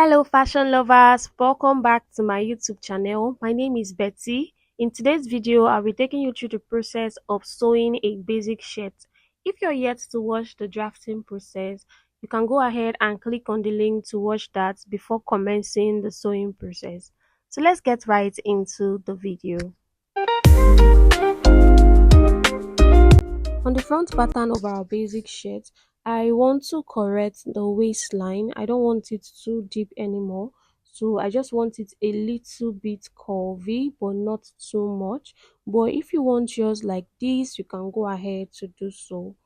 Hello, fashion lovers. Welcome back to my YouTube channel. My name is Betty. In today's video, I'll be taking you through the process of sewing a basic shirt. If you're yet to watch the drafting process, you can go ahead and click on the link to watch that before commencing the sewing process. So let's get right into the video. On the front pattern of our basic shirt, I want to correct the waistline. I don't want it too deep anymore. So I just want it a little bit curvy, but not too much. But if you want yours like this, you can go ahead to do so.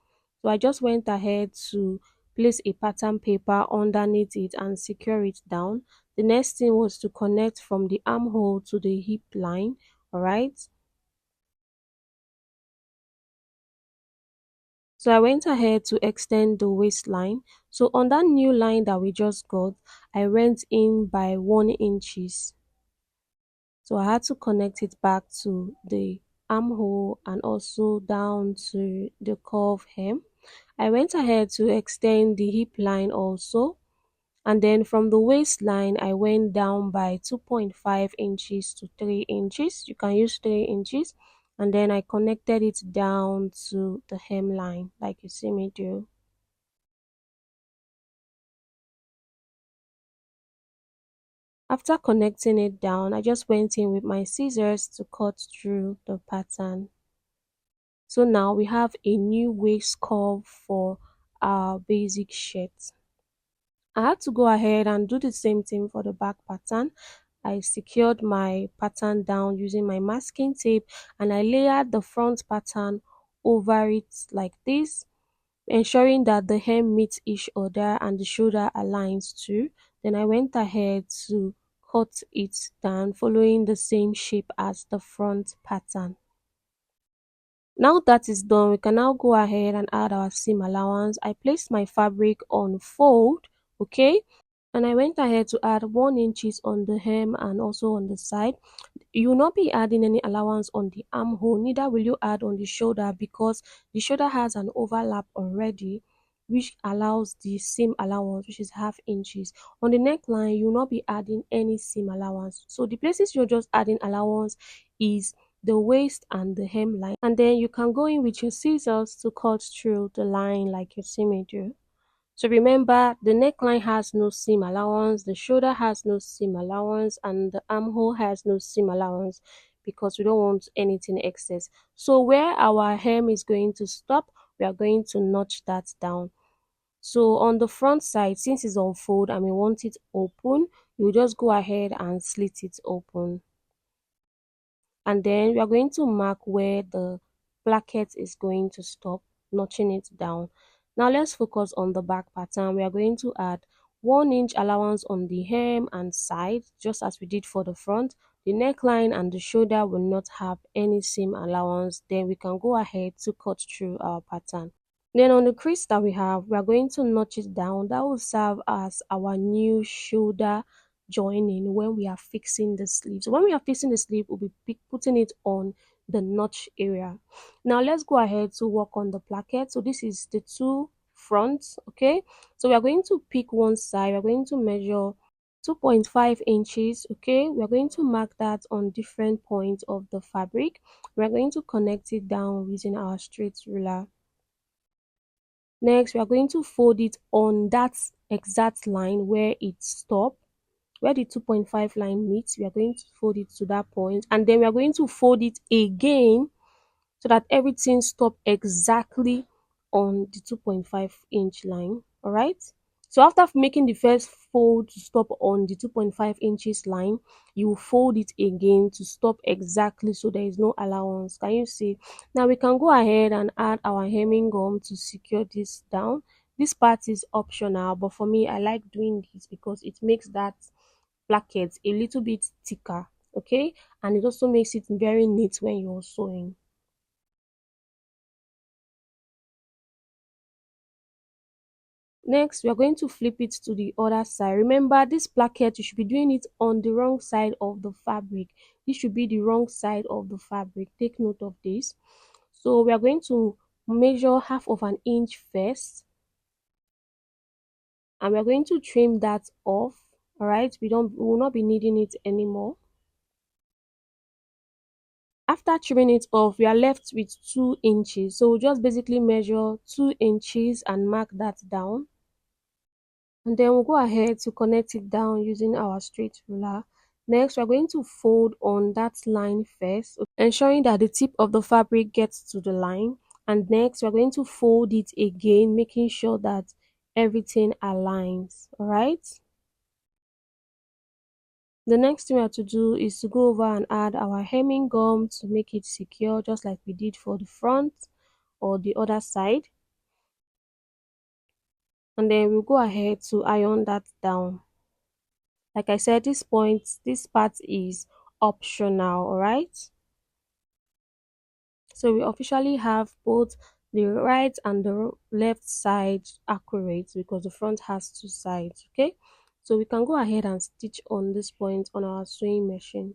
So I just went ahead to place a pattern paper underneath it and secure it down. The next thing was to connect from the armhole to the hip line. Alright. So I went ahead to extend the waistline. So on that new line that we just got, I went in by 1 inches. So I had to connect it back to the armhole and also down to the curve hem. I went ahead to extend the hip line also. And then from the waistline, I went down by 2.5 inches to 3 inches. You can use 3 inches. And then I connected it down to the hemline like you see me do. After connecting it down, I just went in with my scissors to cut through the pattern. So now we have a new waist curve for our basic shirt. I had to go ahead and do the same thing for the back pattern. I secured my pattern down using my masking tape and I layered the front pattern over it like this, ensuring that the hem meets each other and the shoulder aligns too. Then I went ahead to cut it down following the same shape as the front pattern. Now that is done, we can now go ahead and add our seam allowance. I placed my fabric on fold, okay, and I went ahead to add 1 inches on the hem and also on the side. You will not be adding any allowance on the armhole, neither will you add on the shoulder because the shoulder has an overlap already, which allows the seam allowance, which is half inches. On the neckline, you will not be adding any seam allowance. So the places you're just adding allowance is the waist and the hemline, and then you can go in with your scissors to cut through the line like you see me do. So remember, the neckline has no seam allowance, the shoulder has no seam allowance, and the armhole has no seam allowance because we don't want anything excess. So where our hem is going to stop, we are going to notch that down. So on the front side, since it's on fold and we want it open, you just go ahead and slit it open. And then we are going to mark where the placket is going to stop, notching it down. Now let's focus on the back pattern. We are going to add 1 inch allowance on the hem and side, just as we did for the front. The neckline and the shoulder will not have any seam allowance. Then we can go ahead to cut through our pattern. Then on the crease that we have, we are going to notch it down. That will serve as our new shoulder joining when we are fixing the sleeve. So when we are fixing the sleeve, we'll be putting it on the notch area. Now let's go ahead to work on the placket. So this is the two fronts, okay? So we are going to pick one side. We're going to measure 2.5 inches, okay? We're going to mark that on different points of the fabric. We're going to connect it down using our straight ruler. Next, we are going to fold it on that exact line where it stops, where the 2.5 line meets. We are going to fold it to that point, and then we are going to fold it again so that everything stop exactly on the 2.5-inch line. All right. So after making the first fold to stop on the 2.5 inches line, you fold it again to stop exactly so there is no allowance. Can you see? Now we can go ahead and add our hemming gum to secure this down. This part is optional, but for me, I like doing this because it makes that placket a little bit thicker, okay, and it also makes it very neat when you're sewing. Next, we are going to flip it to the other side. Remember, this placket, you should be doing it on the wrong side of the fabric. This should be the wrong side of the fabric. Take note of this. So we are going to measure half of an inch first, and we are going to trim that off. All right, we will not be needing it anymore. After trimming it off, we are left with 2 inches. So we'll just basically measure 2 inches and mark that down. And then we'll go ahead to connect it down using our straight ruler. Next, we're going to fold on that line first, ensuring that the tip of the fabric gets to the line. And next, we're going to fold it again, making sure that everything aligns. All right. The next thing we have to do is to go over and add our hemming gum to make it secure, just like we did for the front or the other side. And then we'll go ahead to iron that down. Like I said, this part is optional, all right? So we officially have both the right and the left side accurate because the front has two sides, okay? So we can go ahead and stitch on this point on our sewing machine.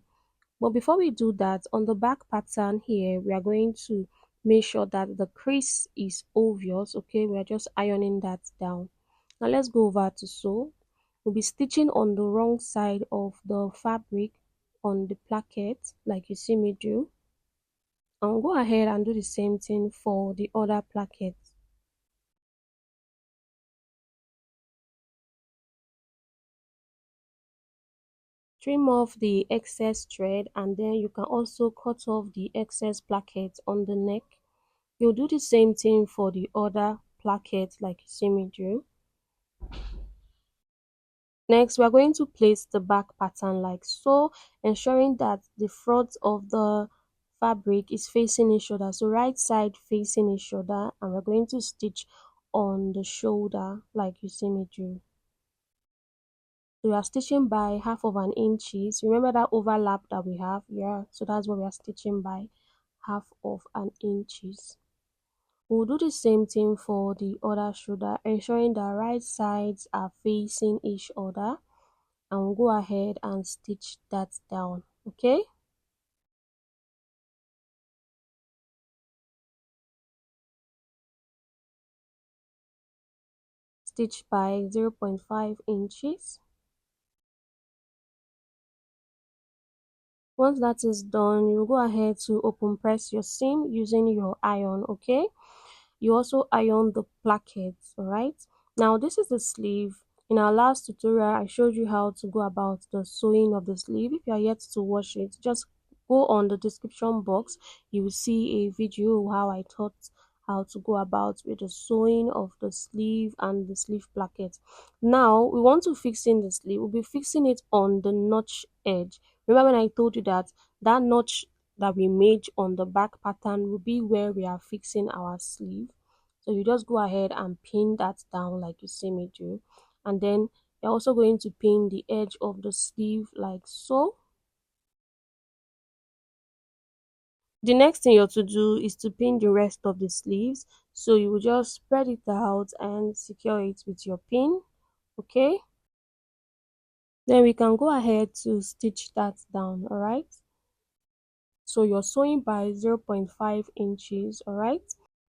But before we do that, on the back pattern here, we are going to make sure that the crease is obvious, okay? We are just ironing that down. Now let's go over to sew. We'll be stitching on the wrong side of the fabric on the placket, like you see me do. And go ahead and do the same thing for the other placket. Trim off the excess thread and then you can also cut off the excess placket on the neck. You'll do the same thing for the other placket like you see me do. Next, we're going to place the back pattern like so, ensuring that the front of the fabric is facing each other. So right side facing each other, and we're going to stitch on the shoulder like you see me do. So we are stitching by half of an inches. Remember that overlap that we have? Yeah, so that's what we are stitching by, half of an inches. We'll do the same thing for the other shoulder, ensuring the right sides are facing each other, and we'll go ahead and stitch that down, okay? Stitch by 0.5 inches. Once that is done, you go ahead to open press your seam using your iron, okay? You also iron the plackets, all right? Now this is the sleeve. In our last tutorial I showed you how to go about the sewing of the sleeve. If you are yet to watch it, just go on the description box. You will see a video how I taught how to go about with the sewing of the sleeve and the sleeve placket. Now we want to fix in the sleeve. We'll be fixing it on the notch edge. Remember when I told you that that notch that we made on the back pattern will be where we are fixing our sleeve. So you just go ahead and pin that down like you see me do, and then you're also going to pin the edge of the sleeve like so. The next thing you have to do is to pin the rest of the sleeves, so you will just spread it out and secure it with your pin, okay? Then we can go ahead to stitch that down, all right? So you're sewing by 0.5 inches, all right?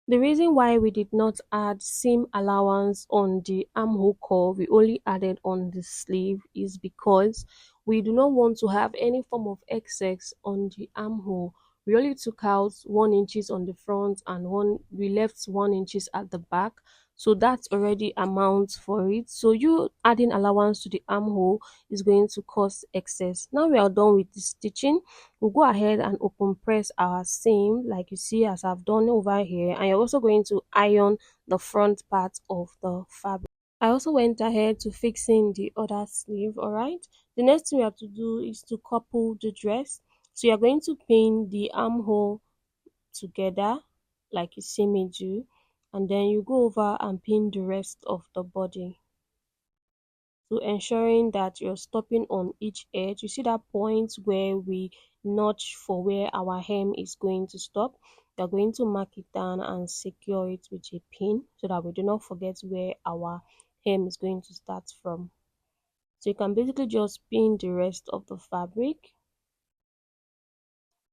The reason why we did not add seam allowance on the armhole curve, we only added on the sleeve, is because we do not want to have any form of excess on the armhole. We only took out 1 inches on the front and we left 1 inches at the back. So that already amounts for it. So you adding allowance to the armhole is going to cause excess. Now we are done with the stitching. We'll go ahead and open press our seam like you see as I've done over here, and you're also going to iron the front part of the fabric. I also went ahead to fixing the other sleeve, all right? The next thing we have to do is to couple the dress. So you're going to pin the armhole together like you see me do, and then you go over and pin the rest of the body. So ensuring that you're stopping on each edge. You see that point where we notch for where our hem is going to stop. We're going to mark it down and secure it with a pin so that we do not forget where our hem is going to start from. So you can basically just pin the rest of the fabric,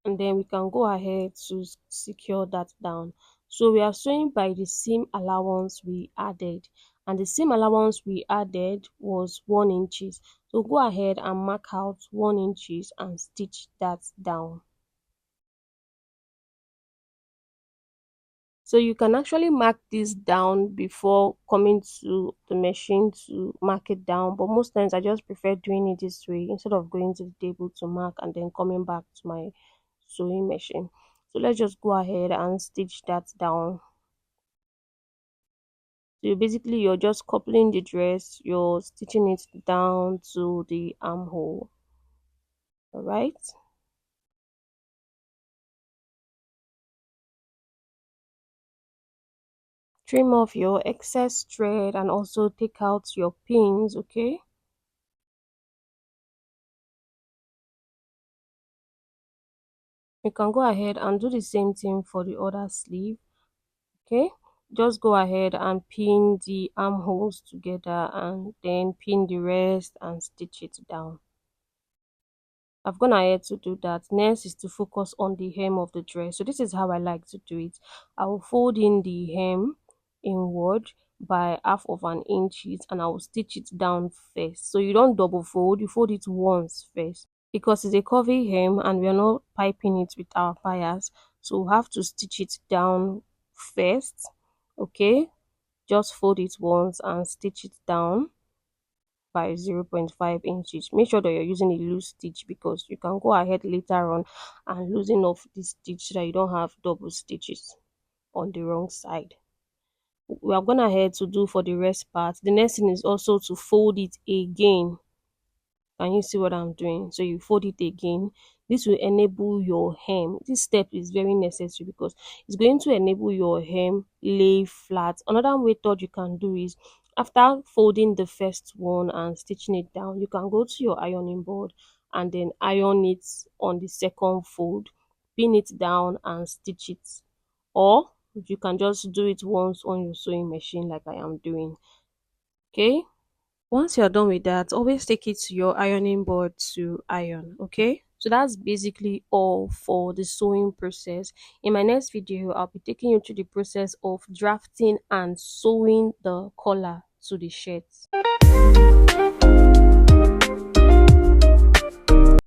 and then we can go ahead to secure that down. So we are sewing by the seam allowance we added, and the seam allowance we added was 1 inches. So go ahead and mark out 1 inches and stitch that down. So you can actually mark this down before coming to the machine to mark it down, but most times I just prefer doing it this way instead of going to the table to mark and then coming back to my sewing machine. So let's just go ahead and stitch that down. So basically you're just coupling the dress, you're stitching it down to the armhole. All right. Trim off your excess thread and also take out your pins, okay? You can go ahead and do the same thing for the other sleeve, okay? Just go ahead and pin the armholes together and then pin the rest and stitch it down. I've gone ahead to do that. Next is to focus on the hem of the dress. So this is how I like to do it. I will fold in the hem inward by half of an inches and I will stitch it down first. So you don't double fold, you fold it once first because it's a curvy hem and we are not piping it with our pliers. So we have to stitch it down first. Okay, just fold it once and stitch it down by 0.5 inches. Make sure that you're using a loose stitch because you can go ahead later on and loosen off this stitch so that you don't have double stitches on the wrong side. We are going ahead to do for the rest part. The next thing is also to fold it again. Can you see what I'm doing? So you fold it again. This will enable your hem. This step is very necessary because it's going to enable your hem lay flat. Another method you can do is after folding the first one and stitching it down, you can go to your ironing board and then iron it on the second fold, pin it down and stitch it. Or you can just do it once on your sewing machine like I am doing. Okay. Once you're done with that, always take it to your ironing board to iron, okay? So that's basically all for the sewing process. In my next video, I'll be taking you through the process of drafting and sewing the collar to the shirt.